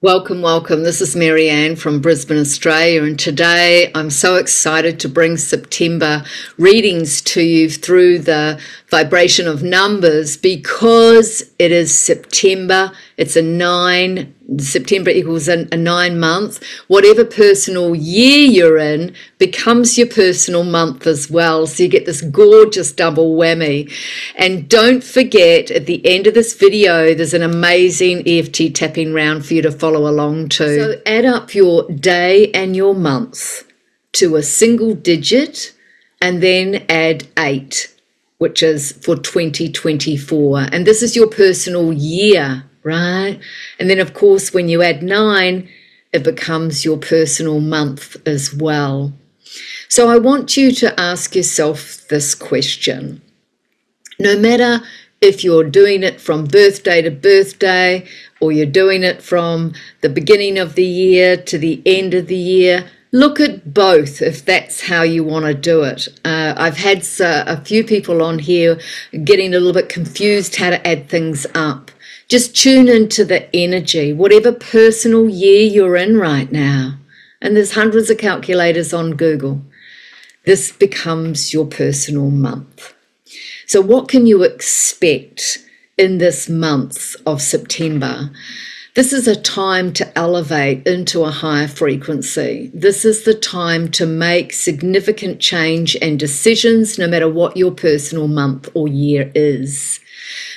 Welcome, welcome. This is Marianne from Brisbane, Australia, and today I'm so excited to bring September readings to you through the vibration of numbers because it is September. It's a 9. September equals a 9 month. Whatever personal year you're in becomes your personal month as well. So you get this gorgeous double whammy. And don't forget, at the end of this video, there's an amazing EFT tapping round for you to follow along to. So add up your day and your month to a single digit and then add 8, which is for 2024. And this is your personal year, right? And then, of course, when you add 9, it becomes your personal month as well. So I want you to ask yourself this question. No matter if you're doing it from birthday to birthday, or you're doing it from the beginning of the year to the end of the year, look at both if that's how you want to do it. I've had a few people on here getting a little bit confused how to add things up. Just tune into the energy, whatever personal year you're in right now. And there's hundreds of calculators on Google. This becomes your personal month. So what can you expect in this month of September? This is a time to elevate into a higher frequency. This is the time to make significant change and decisions, no matter what your personal month or year is,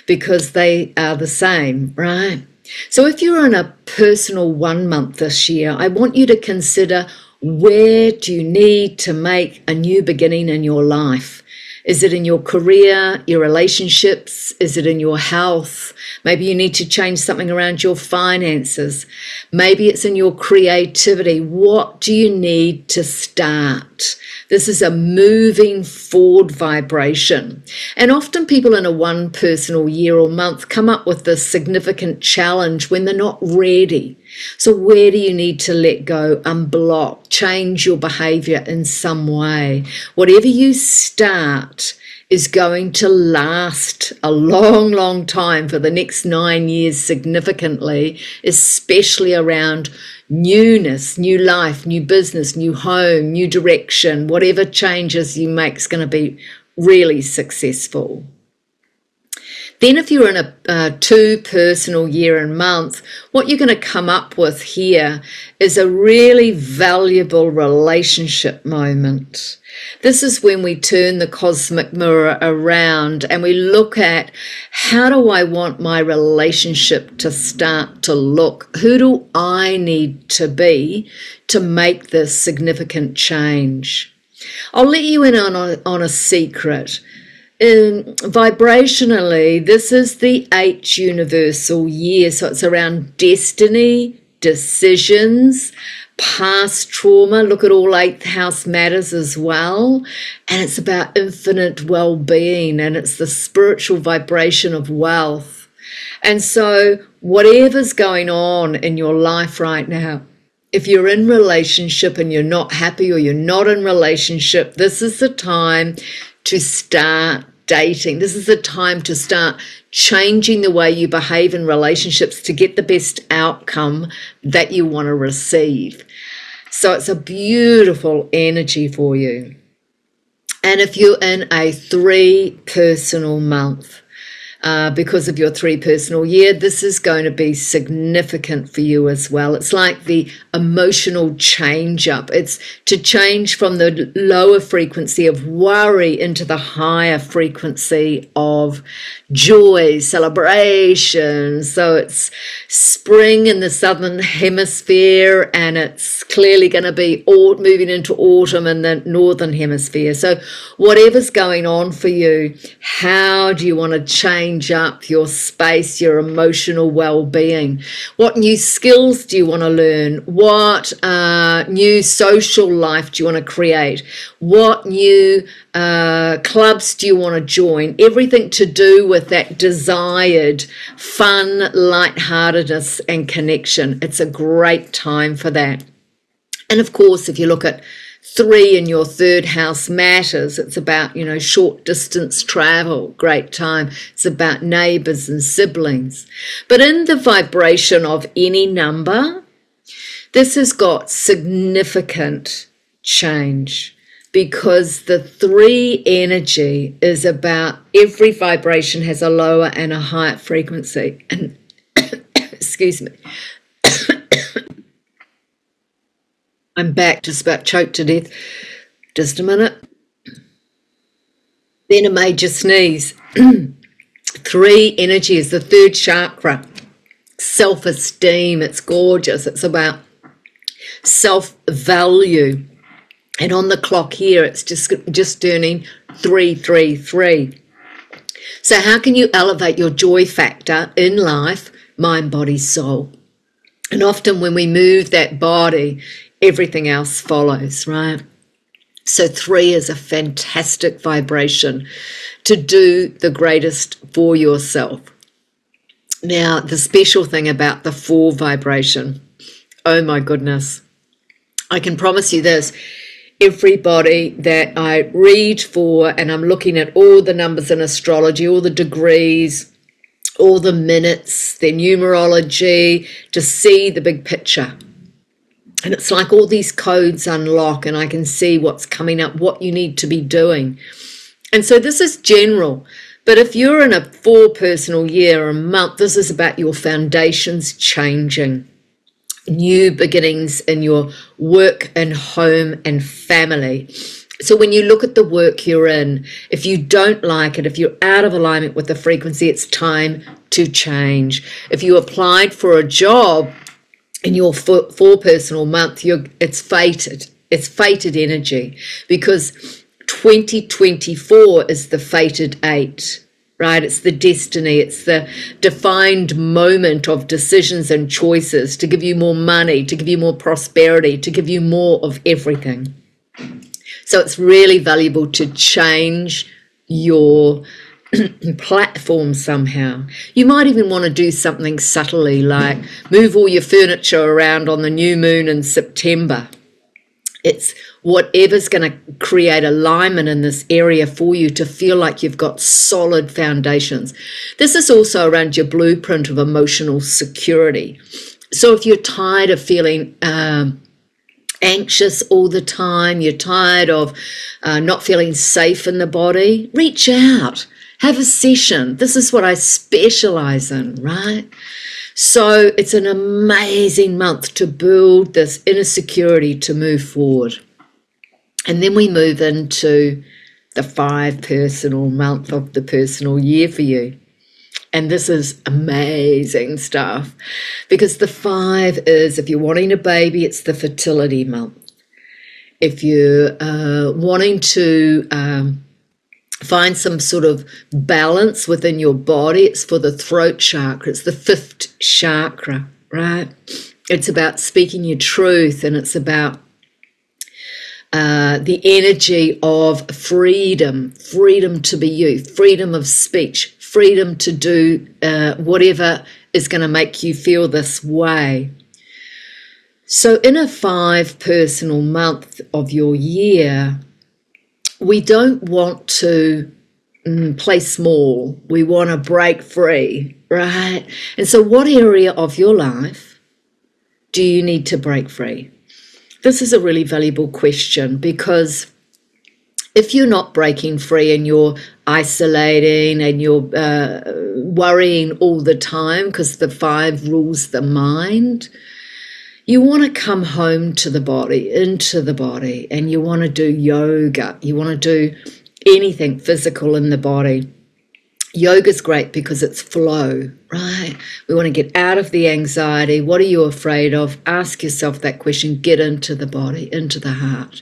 because they are the same, right? So if you're in a personal 1 month this year, I want you to consider, where do you need to make a new beginning in your life? Is it in your career, your relationships? Is it in your health? Maybe you need to change something around your finances. Maybe it's in your creativity. What do you need to start? This is a moving forward vibration. And often people in a one personal year or month come up with this significant challenge when they're not ready. So where do you need to let go, unblock, change your behavior in some way? Whatever you start is going to last a long, long time for the next 9 years significantly, especially around newness, new life, new business, new home, new direction. Whatever changes you make is going to be really successful. Then if you're in a 2 personal year and month, what you're going to come up with here is a really valuable relationship moment. This is when we turn the cosmic mirror around and we look at, how do I want my relationship to start to look? Who do I need to be to make this significant change? I'll let you in on a secret. Vibrationally, this is the 8 universal year, so it's around destiny, decisions, past trauma. Look at all 8th house matters as well, and it's about infinite well-being, and it's the spiritual vibration of wealth. And so whatever's going on in your life right now, if you're in relationship and you're not happy, or you're not in relationship, this is the time to start dating. This is the time to start changing the way you behave in relationships to get the best outcome that you want to receive. So it's a beautiful energy for you. And if you're in a 3 personal month, because of your 3 personal year, this is going to be significant for you as well. It's like the emotional change up. It's to change from the lower frequency of worry into the higher frequency of joy, celebration. So it's spring in the southern hemisphere, and it's clearly going to be moving into autumn in the northern hemisphere. So whatever's going on for you, how do you want to change up your space, your emotional well-being? What new skills do you want to learn? What new social life do you want to create? What new clubs do you want to join? Everything to do with that desired fun, lightheartedness and connection. It's a great time for that. And of course, if you look at 3 in your third house matters. It's about, short distance travel, great time. It's about neighbors and siblings. But in the vibration of any number, this has got significant change, because the 3 energy is about every vibration has a lower and a higher frequency. And excuse me. I'm back, just about choked to death. Just a minute. Then a major sneeze. 3 energy is the third chakra. Self-esteem, it's gorgeous. It's about self-value. And on the clock here, it's just turning 333. So how can you elevate your joy factor in life? Mind, body, soul. And often when we move that body, everything else follows, right? So 3 is a fantastic vibration to do the greatest for yourself. Now, the special thing about the 4 vibration, oh my goodness, I can promise you this, everybody that I read for, and I'm looking at all the numbers in astrology, all the degrees, all the minutes, their numerology, to see the big picture. And it's like all these codes unlock, and I can see what's coming up, what you need to be doing. And so this is general. But if you're in a 4 personal year or a month, this is about your foundations changing. New beginnings in your work and home and family. So when you look at the work you're in, if you don't like it, if you're out of alignment with the frequency, it's time to change. If you applied for a job in your 4 personal month, it's fated. It's fated energy, because 2024 is the fated 8. Right? It's the destiny. It's the defined moment of decisions and choices to give you more money, to give you more prosperity, to give you more of everything. So it's really valuable to change your platform somehow. You might even want to do something subtly, like move all your furniture around on the new moon in September. It's whatever's going to create alignment in this area for you to feel like you've got solid foundations. This is also around your blueprint of emotional security. So if you're tired of feeling anxious all the time, you're tired of not feeling safe in the body, reach out, have a session. This is what I specialize in, right? So it's an amazing month to build this inner security to move forward. And then we move into the 5 personal month of the personal year for you. And this is amazing stuff, because the 5 is, if you're wanting a baby, it's the fertility month. If you're wanting to find some sort of balance within your body, it's for the throat chakra. It's the 5th chakra, right? It's about speaking your truth, and it's about the energy of freedom to be you, freedom of speech, freedom to do whatever is going to make you feel this way. So in a 5 personal month of your year, we don't want to play small. We want to break free, right? And so what area of your life do you need to break free? This is a really valuable question, because if you're not breaking free and you're isolating and you're worrying all the time, because the 5 rules the mind, you want to come home to the body, into the body, and you want to do yoga. You want to do anything physical in the body. Yoga's great because it's flow, right? We want to get out of the anxiety. What are you afraid of? Ask yourself that question. Get into the body, into the heart.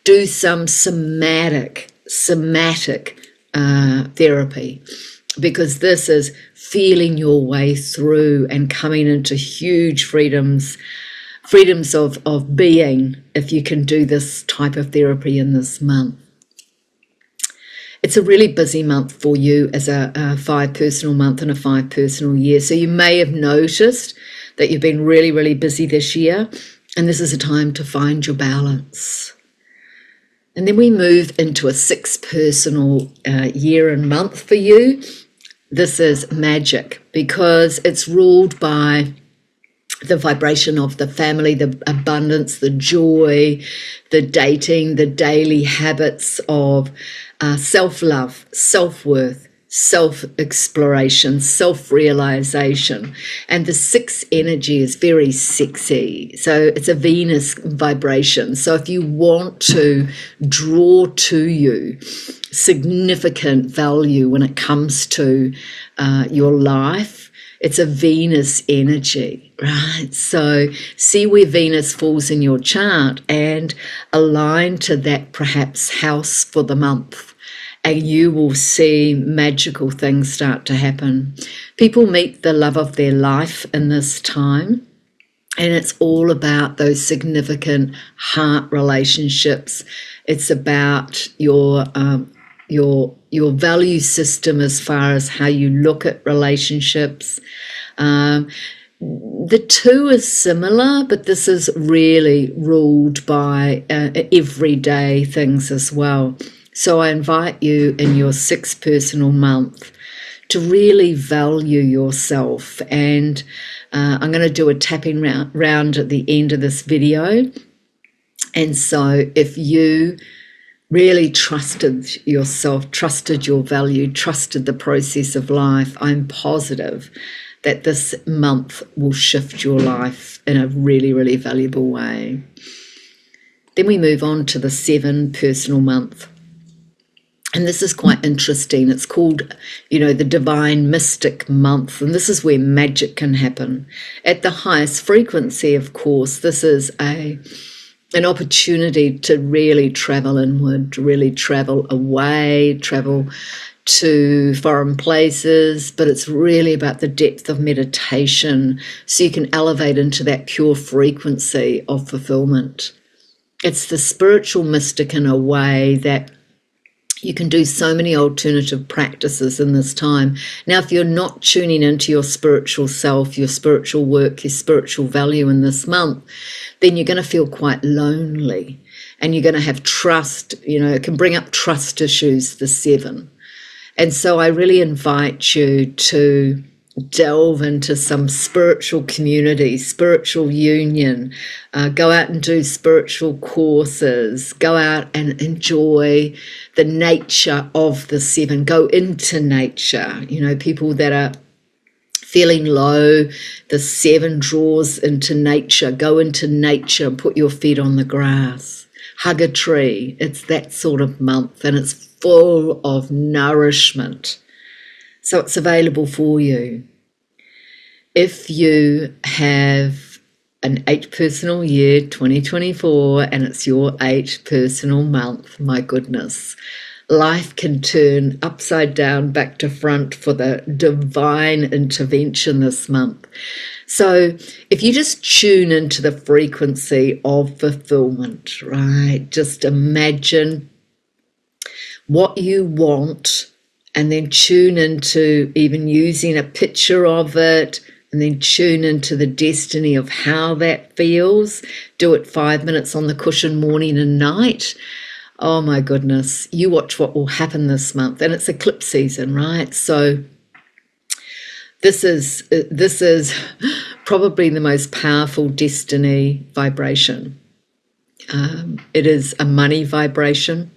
Do some somatic therapy, because this is feeling your way through and coming into huge freedoms of being, if you can do this type of therapy in this month. It's a really busy month for you as a 5 personal month and a 5 personal year. So you may have noticed that you've been really, really busy this year, and this is a time to find your balance. And then we move into a 6 personal year and month for you. This is magic because it's ruled by the vibration of the family, the abundance, the joy, the dating, the daily habits of self-love, self-worth, self-exploration, self-realization. And the 6 energy is very sexy. So it's a Venus vibration. So if you want to draw to you significant value when it comes to your life, it's a Venus energy, right? So see where Venus falls in your chart and align to that perhaps house for the month, and you will see magical things start to happen. People meet the love of their life in this time, and it's all about those significant heart relationships. It's about your value system as far as how you look at relationships. The 2 is similar, but this is really ruled by everyday things as well. So I invite you in your 6 personal month to really value yourself. And I'm going to do a tapping round at the end of this video. And so if you really trusted yourself, trusted your value, trusted the process of life, I'm positive that this month will shift your life in a really, really valuable way. Then we move on to the 7 personal month. And this is quite interesting. It's called, the Divine Mystic Month. And this is where magic can happen. At the highest frequency, of course, this is an opportunity to really travel inward, to really travel away, travel to foreign places, but it's really about the depth of meditation so you can elevate into that pure frequency of fulfillment. It's the spiritual mystic in a way that you can do so many alternative practices in this time. Now, if you're not tuning into your spiritual self, your spiritual work, your spiritual value in this month, then you're going to feel quite lonely and you're going to have trust. It can bring up trust issues, the 7. And so I really invite you to delve into some spiritual community, spiritual union, go out and do spiritual courses, go out and enjoy the nature of the 7, go into nature. People that are feeling low, the 7 draws into nature, go into nature and put your feet on the grass, hug a tree. It's that sort of month and it's full of nourishment. So it's available for you. If you have an 8 personal year, 2024, and it's your 8 personal month, my goodness, life can turn upside down, back to front for the divine intervention this month. So if you just tune into the frequency of fulfillment, right, just imagine what you want and then tune into even using a picture of it, and then tune into the destiny of how that feels. Do it 5 minutes on the cushion morning and night. Oh my goodness, you watch what will happen this month. And it's eclipse season, right? So this is probably the most powerful destiny vibration. It is a money vibration.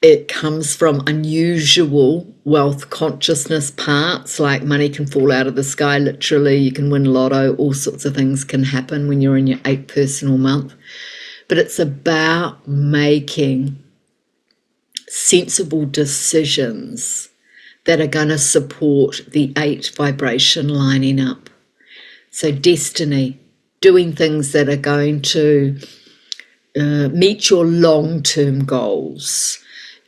It comes from unusual wealth consciousness parts, like money can fall out of the sky, literally. You can win lotto, all sorts of things can happen when you're in your 8 personal month. But it's about making sensible decisions that are going to support the 8 vibration lining up. So destiny, doing things that are going to meet your long-term goals.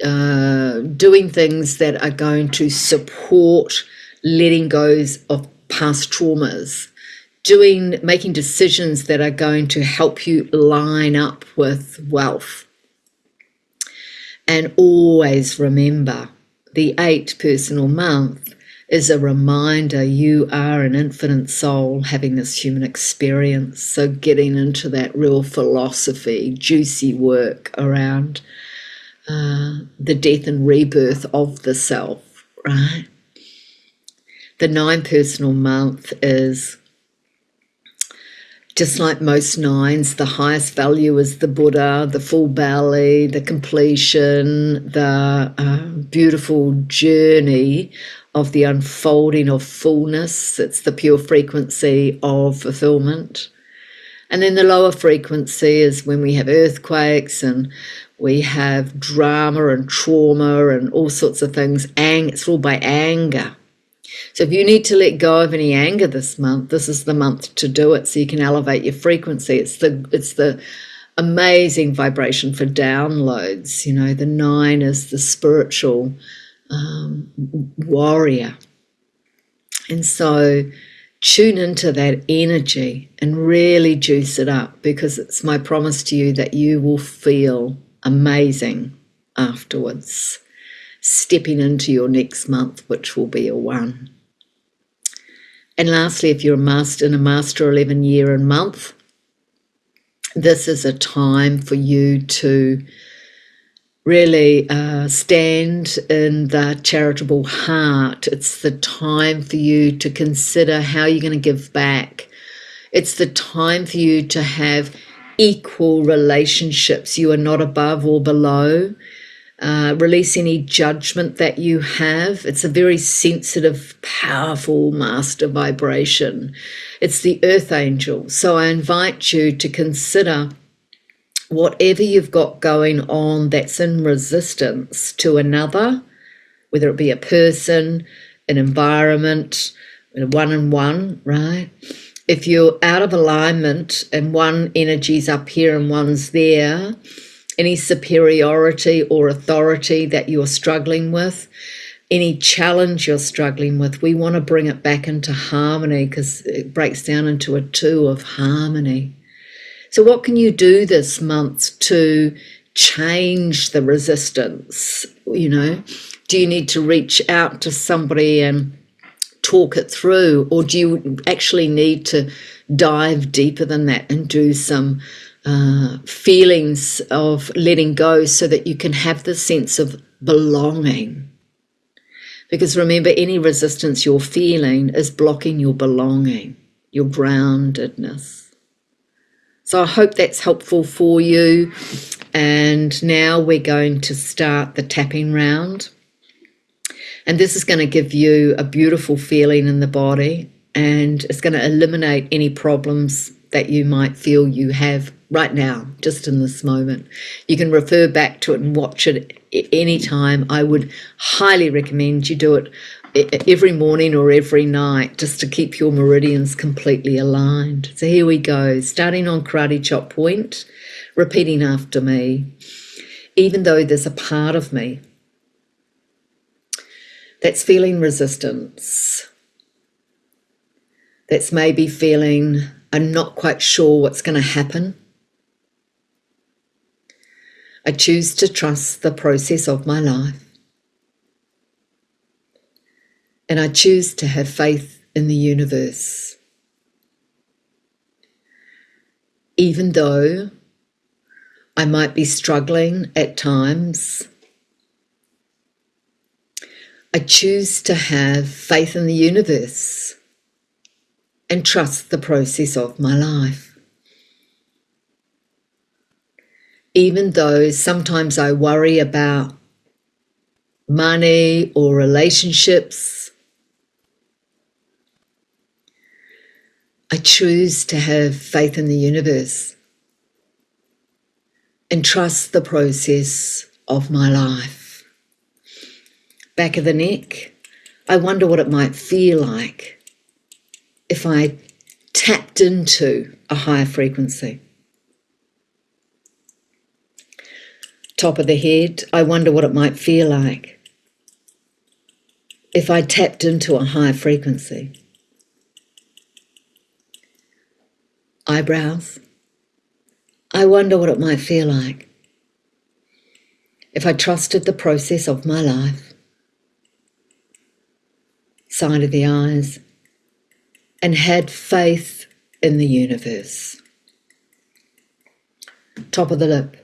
Doing things that are going to support letting go of past traumas, making decisions that are going to help you line up with wealth. And always remember, the 8 personal month is a reminder you are an infinite soul having this human experience. So getting into that real philosophy, juicy work around the death and rebirth of the self, right? The 9 personal month is, just like most 9s, the highest value is the Buddha, the full belly, the completion, the beautiful journey of the unfolding of fullness. It's the pure frequency of fulfillment. And then the lower frequency is when we have earthquakes and we have drama and trauma and all sorts of things. It's ruled by anger. So if you need to let go of any anger this month, this is the month to do it so you can elevate your frequency. It's the amazing vibration for downloads. You know, the 9 is the spiritual warrior. And so tune into that energy and really juice it up, because it's my promise to you that you will feel amazing afterwards, stepping into your next month, which will be a 1. And lastly, if you're in a Master 11 year and month, this is a time for you to really stand in the charitable heart. It's the time for you to consider how you're going to give back. It's the time for you to have equal relationships. You are not above or below. Release any judgment that you have. It's a very sensitive, powerful master vibration. It's the earth angel. So I invite you to consider whatever you've got going on that's in resistance to another, whether it be a person, an environment, a one-on-one, right? If you're out of alignment and one energy's up here and one's there, any superiority or authority that you're struggling with, any challenge you're struggling with, we want to bring it back into harmony, because it breaks down into a 2 of harmony. So what can you do this month to change the resistance? You know, do you need to reach out to somebody and talk it through, or do you actually need to dive deeper than that and do some feelings of letting go so that you can have the sense of belonging? Because remember, any resistance you're feeling is blocking your belonging, your groundedness. So I hope that's helpful for you. And now we're going to start the tapping round. And this is going to give you a beautiful feeling in the body, and it's going to eliminate any problems that you might feel you have right now, just in this moment. You can refer back to it and watch it anytime. I would highly recommend you do it every morning or every night, just to keep your meridians completely aligned. So here we go, starting on karate chop point, repeating after me. Even though there's a part of me that's feeling resistance, that's maybe feeling I'm not quite sure what's going to happen, I choose to trust the process of my life. And I choose to have faith in the universe. Even though I might be struggling at times, I choose to have faith in the universe and trust the process of my life. Even though sometimes I worry about money or relationships, I choose to have faith in the universe and trust the process of my life. Back of the neck, I wonder what it might feel like if I tapped into a higher frequency. Top of the head, I wonder what it might feel like if I tapped into a higher frequency. Eyebrows, I wonder what it might feel like if I trusted the process of my life. side of the eyes, and had faith in the universe. Top of the lip.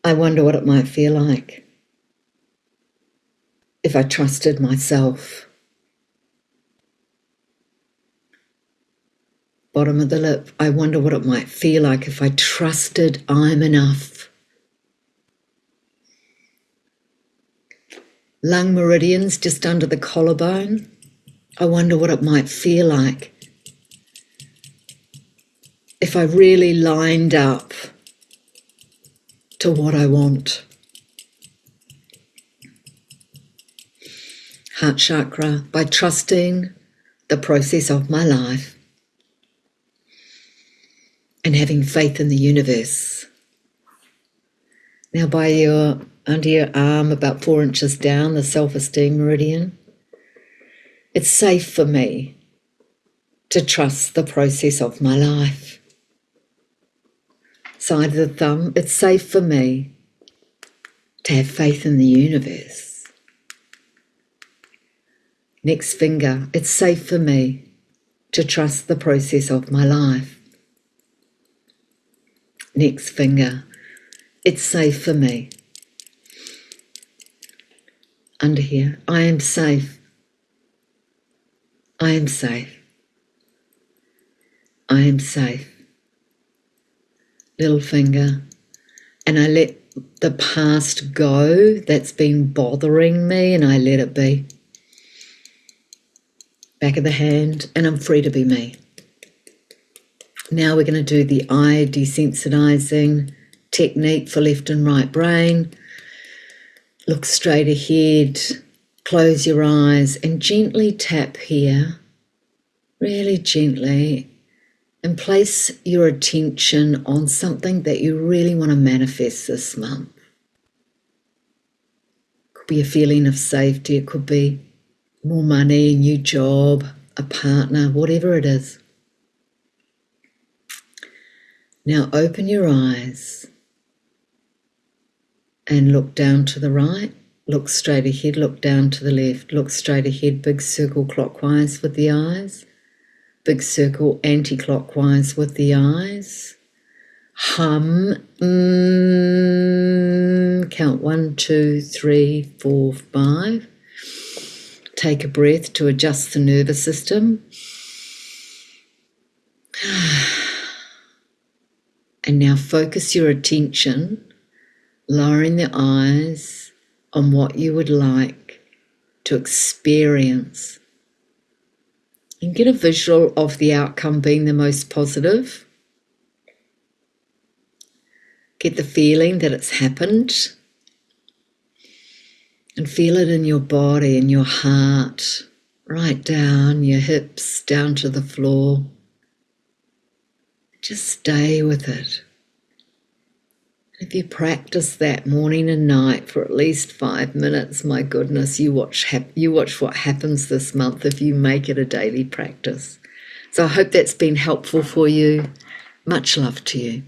I wonder what it might feel like if I trusted myself. Bottom of the lip. I wonder what it might feel like if I trusted I'm enough. Lung meridians just under the collarbone. I wonder what it might feel like if I really lined up to what I want. Heart chakra, by trusting the process of my life and having faith in the universe. Now under your arm, about 4 inches down, the self-esteem meridian, it's safe for me to trust the process of my life. Side of the thumb, it's safe for me to have faith in the universe. Next finger, it's safe for me to trust the process of my life. Next finger, it's safe for me. Under here, I am safe. I am safe. I am safe. Little finger, and I let the past go that's been bothering me, and I let it be. Back of the hand, and I'm free to be me. Now we're going to do the eye desensitizing technique for left and right brain. Look straight ahead, close your eyes, and gently tap here, really gently, and place your attention on something that you really want to manifest this month. It could be a feeling of safety, it could be more money, a new job, a partner, whatever it is. Now open your eyes and look down to the right, look straight ahead, look down to the left, look straight ahead, big circle clockwise with the eyes, big circle anti-clockwise with the eyes. Hum, count 1, 2, 3, 4, 5. Take a breath to adjust the nervous system. And now focus your attention, lowering the eyes, on what you would like to experience. And get a visual of the outcome being the most positive. Get the feeling that it's happened. And feel it in your body, in your heart, right down your hips, down to the floor. Just stay with it. If you practice that morning and night for at least 5 minutes, my goodness, you watch what happens this month if you make it a daily practice. So I hope that's been helpful for you. Much love to you.